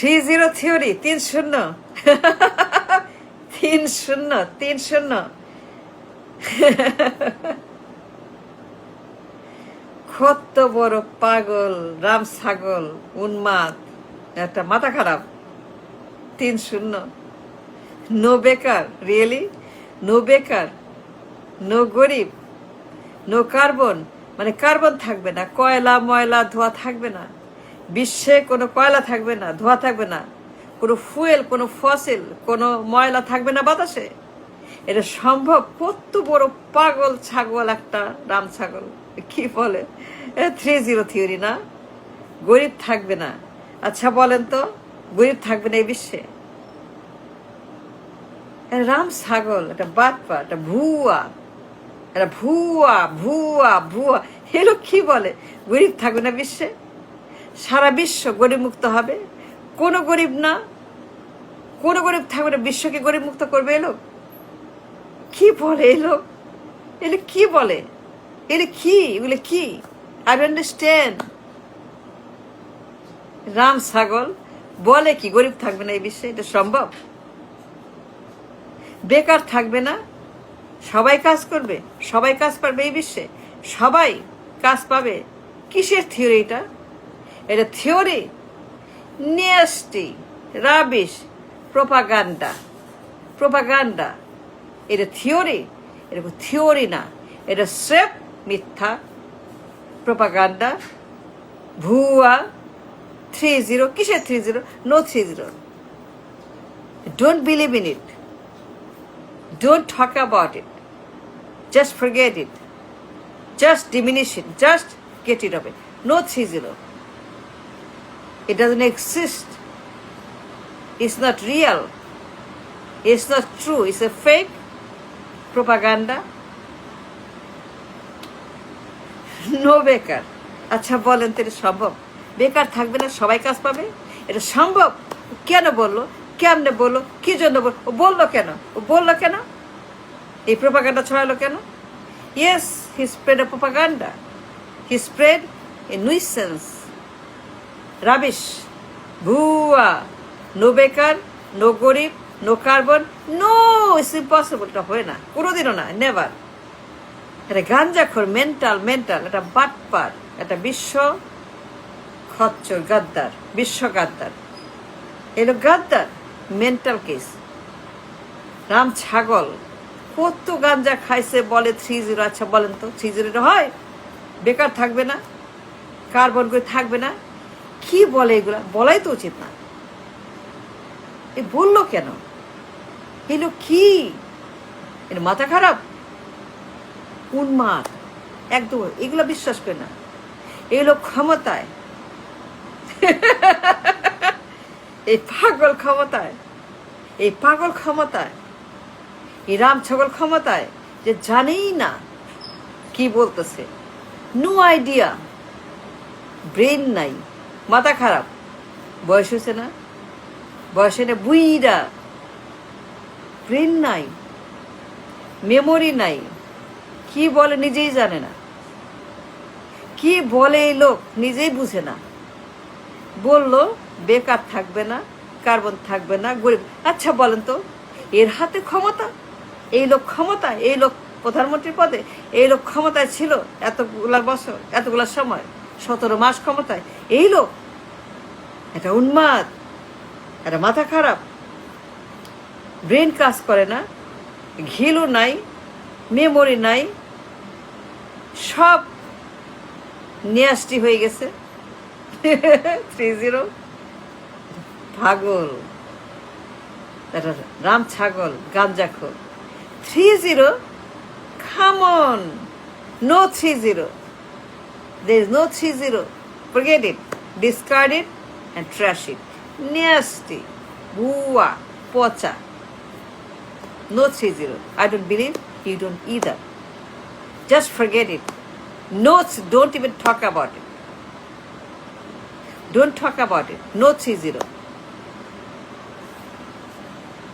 3-0 theory 3-0 3-0 কত বড় পাগল রাম ছাগল উন্মাদ একটা মাথা খারাপ 3-0 নো বেকার রিয়েলি নো বেকার নো গরিব নো কার্বন মানে কার্বন থাকবে না কয়লা ময়লা ধোঁয়া থাকবে না বিশ্বে কোনো কয়লা থাকবে না ধোঁয়া থাকবে না কোনো ফুয়েল কোনো ফসিল কোনো ময়লা থাকবে না বাতাসে এটা সম্ভব কত বড় পাগল ছাগল একটা রাম ছাগল কি বলে 3-0 থিওরি না গরিব থাকবে না আচ্ছা বলেন তো গরিব থাকবে না এই বিশ্বে রাম ছাগল এটা বাটপা এটা ভুয়া এটা ভুয়া ভুয়া ভুয়া এগুলো কি বলে গরিব থাকবে না বিশ্বে সারা বিশ্ব গরিব মুক্ত হবে কোনো গরিব না কোনো গরিব থাকবে না বিশ্বকে গরিব মুক্ত করবে এলো কি বলে এলো এলে কি বলে এলে কি এগুলো কি আই ডোন্ট আন্ডারস্ট্যান্ড রাম ছাগল বলে কি গরিব থাকবে না এই বিশ্বে এটা সম্ভব বেকার থাকবে না সবাই কাজ করবে সবাই কাজ পাবে এই বিশ্বে সবাই কাজ পাবে কিসের থিওরি এটা এটা theory nasty rubbish propaganda propaganda এটা থিওরি এটা থিওরি না এটা স্রেফ মিথ্যা প্রোপাগান্ডা ভুয়া 3-0 কিসের 3-0 no 3-0 don't believe in it don't talk about it just forget it just diminish it just get rid of it no 3-0 it doesn't exist it's not real it's not true it's a fake propaganda no বেকার আচ্ছা বলেন তো এটা সম্ভব বেকার থাকবে না সবাই কাজ পাবে এটা সম্ভব কেন বললো কেমনে বললো কি জন্য বললো কেন ও বললো কেন এই প্রোপাগান্ডা ছড়ালো কেন yes he spread a propaganda he spread a nuisance rubbish ভুয়া নো বেকার নো গরিব no carbon no it's impossible এটা হয় না কোনোদিনও না নেভার এটা গাঞ্জাখোর মেন্টাল এটা বাটপার এটা বিশ্ব খচ্চর গাদ্দার বিশ্ব গাদ্দার এলো গাদ্দার মেন্টাল কেস রাম ছাগল কত গাঞ্জা খাইছে বলে 3-0 আচ্ছা বলেন তো 3-0 হয় বেকার থাকবে না কার্বন করে থাকবে না কি বলে এগুলা বলাই তো উচিত না এ বললো কেন এলো কি এর মাথা খারাপ উন্মাদ একদম এগুলো বিশ্বাস করে না এগুলো ক্ষমতায় এই পাগল ক্ষমতায় এই পাগল ক্ষমতায় এই রাম ছাগল ক্ষমতায় যে জানেই না কি বলতেছে নো আইডিয়া ব্রেন নাই মাথা খারাপ বয়স হয়েছে না বয়সে না বুইরা ব্রেন নাই মেমোরি নাই কি বলে নিজেই জানে না কি বলে এই লোক নিজেই বুঝে না বললো বেকার থাকবে না কার্বন থাকবে না গরিব আচ্ছা বলেন তো এর হাতে ক্ষমতা এই লোক ক্ষমতা এই লোক প্রধানমন্ত্রীর পদে এই লোক ক্ষমতায় ছিল এতগুলা বছর এতগুলা সময় 17 মাস ক্ষমতায় এই লোক এটা উন্মাদ এটা মাথা খারাপ ব্রেন কাজ করে না ঘিলও নাই মেমোরি নাই সব নেস্টি হয়ে গেছে 3-0 পাগল রাম ছাগল গাঞ্জাখোর 3-0 come on no 3-0 there is no 3-0 forget it discard it and trash it nasty বুয়া পচা no 3-0 I don't believe you don't either just forget it no don't even talk about it don't talk about it no 3-0